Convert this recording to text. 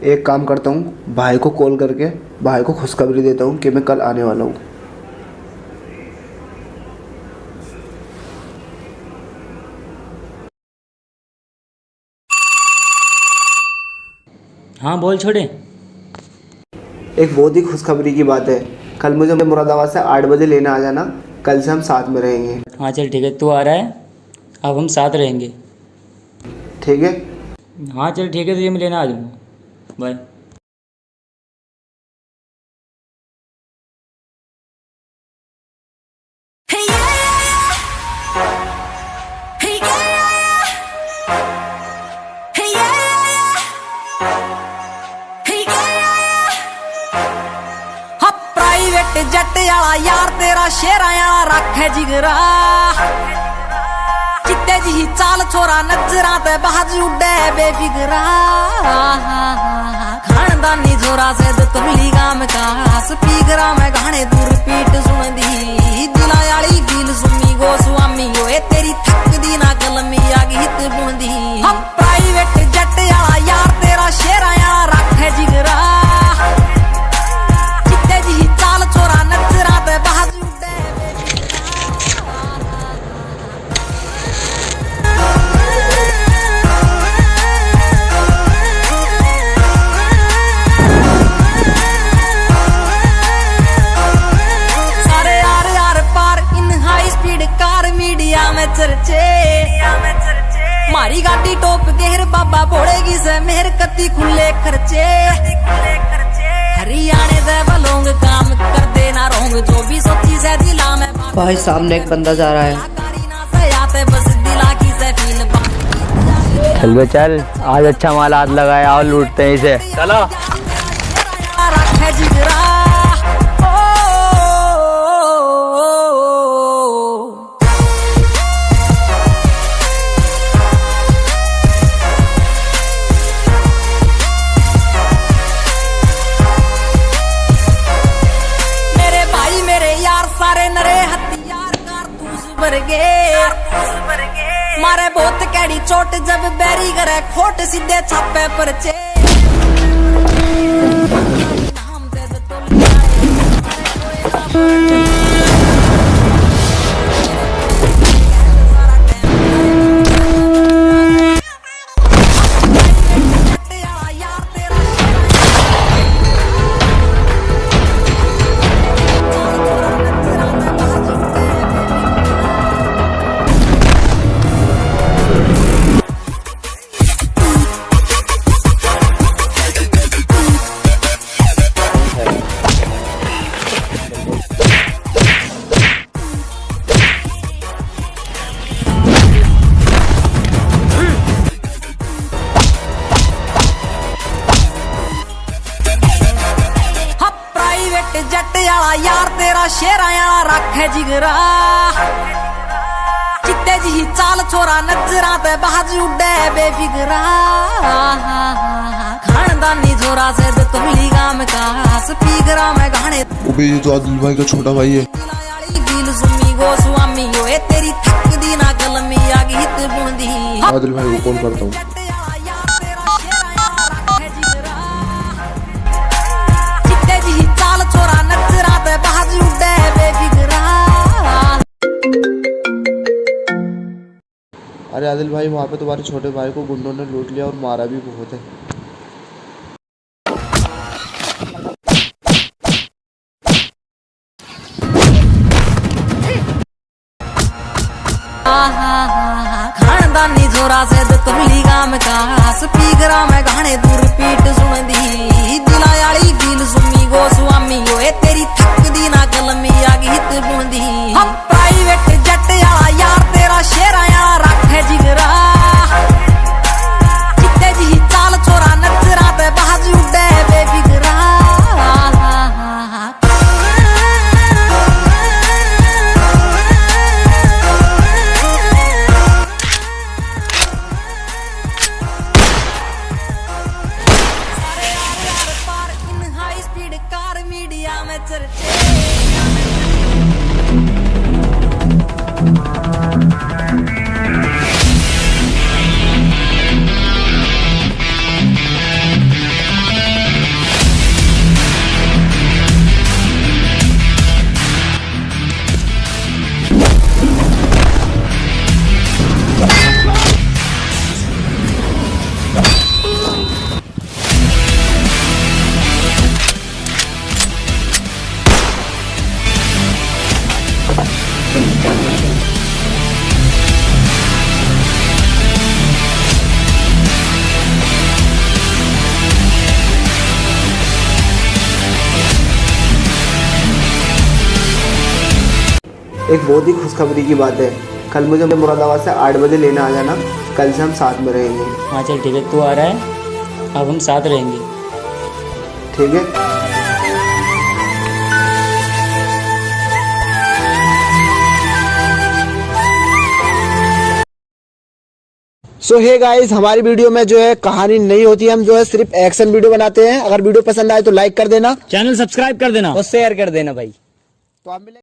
एक काम करता हूँ, भाई को कॉल करके भाई को खुशखबरी देता हूँ कि मैं कल आने वाला हूँ। हाँ बोल छोड़े। एक बहुत ही खुशखबरी की बात है, कल मुझे मुरादाबाद से 8 बजे लेने आ जाना। कल से हम साथ में रहेंगे। हाँ चल ठीक है, तू आ रहा है, अब हम साथ रहेंगे। ठीक है। हाँ चल ठीक है, तो ये मैं लेने आ जाऊँगा। बाय। जट आला यार तेरा शेरा आला रखे जिगरा, चित्ते जी चाल छोरा नजरा ते बाज उड़े बेफिकरा। खानदानी छोरा से तुमली गाम का स्पीकरा में गाने दूर पीट सुन दी। दिला आली फील सुमी गोस्वामी ओए तेरी थक दी ना कलमी आ गीत बुन दी। हम प्राइवेट जट आला यार तेरा शेरा आला रखे जिगरा, चर्चे मारी गाड़ी टोप गेर बाबा बोलेगी से मेहर कती खुले खर्चे। हरियाणे दे बलोंग काम कर देना रोंग जो भी सोची से दिला में। भाई सामने एक बंदा जा रहा है। बस दिला की से फील चल बे चल, आज अच्छा माल हाथ लगाया और लूटते हैं इसे। चलो सारे नरे हथियार कारतूस वर्गे मारे बहुत कैडी चोट जब बैरी करे खोट सीधे छापे परचे। जट आला यार तेरा शेरा आला रखे जिगरा, चित्ते जी चाल छोरा नजरा ते बाज उड़े बेफिकरा। खानदानी छोरा से तुमली गाम का स्पीकरा में गाने। अबे ये तो आदिल भाई का छोटा भाई है। दिल सुमी गोस्वामी ओए तेरी थक दी ना कलमी आ गीत बुन दी। आदिल भाई को कॉल करता हूँ। अरे आदिल भाई, वहाँ पे तुम्हारे छोटे भाई को गुंडों ने लूट लिया और मारा भी बहुत है। खानदानी छोरा से तुमली गाम का स्पीकरा में गाने दूर पीट सुन दी। दिला आली फील सुमी गोस्वामी ओए तेरी थक दी ना कलमी आ गीत बुन दी। हम प्राइवेट जट आला यार तेरा शेरा आला रखे जिगरा, चित्ते जी चाल छोरा नजरा ते बाज उड़े बेफिकरा। मीडिया में चर्चे एक बहुत ही खुशखबरी की बात है, कल मुझे मुरादाबाद से 8 बजे लेने आ जाना। कल से हम साथ में रहेंगे। हाँ चल ठीक है, तू आ रहा है, अब हम साथ रहेंगे। ठीक है। सो हे गाइस, हमारी वीडियो में जो है कहानी नहीं होती है, हम जो है सिर्फ एक्शन वीडियो बनाते हैं। अगर वीडियो पसंद आए तो लाइक कर देना, चैनल सब्सक्राइब कर देना और शेयर कर देना भाई। तो आप मिले।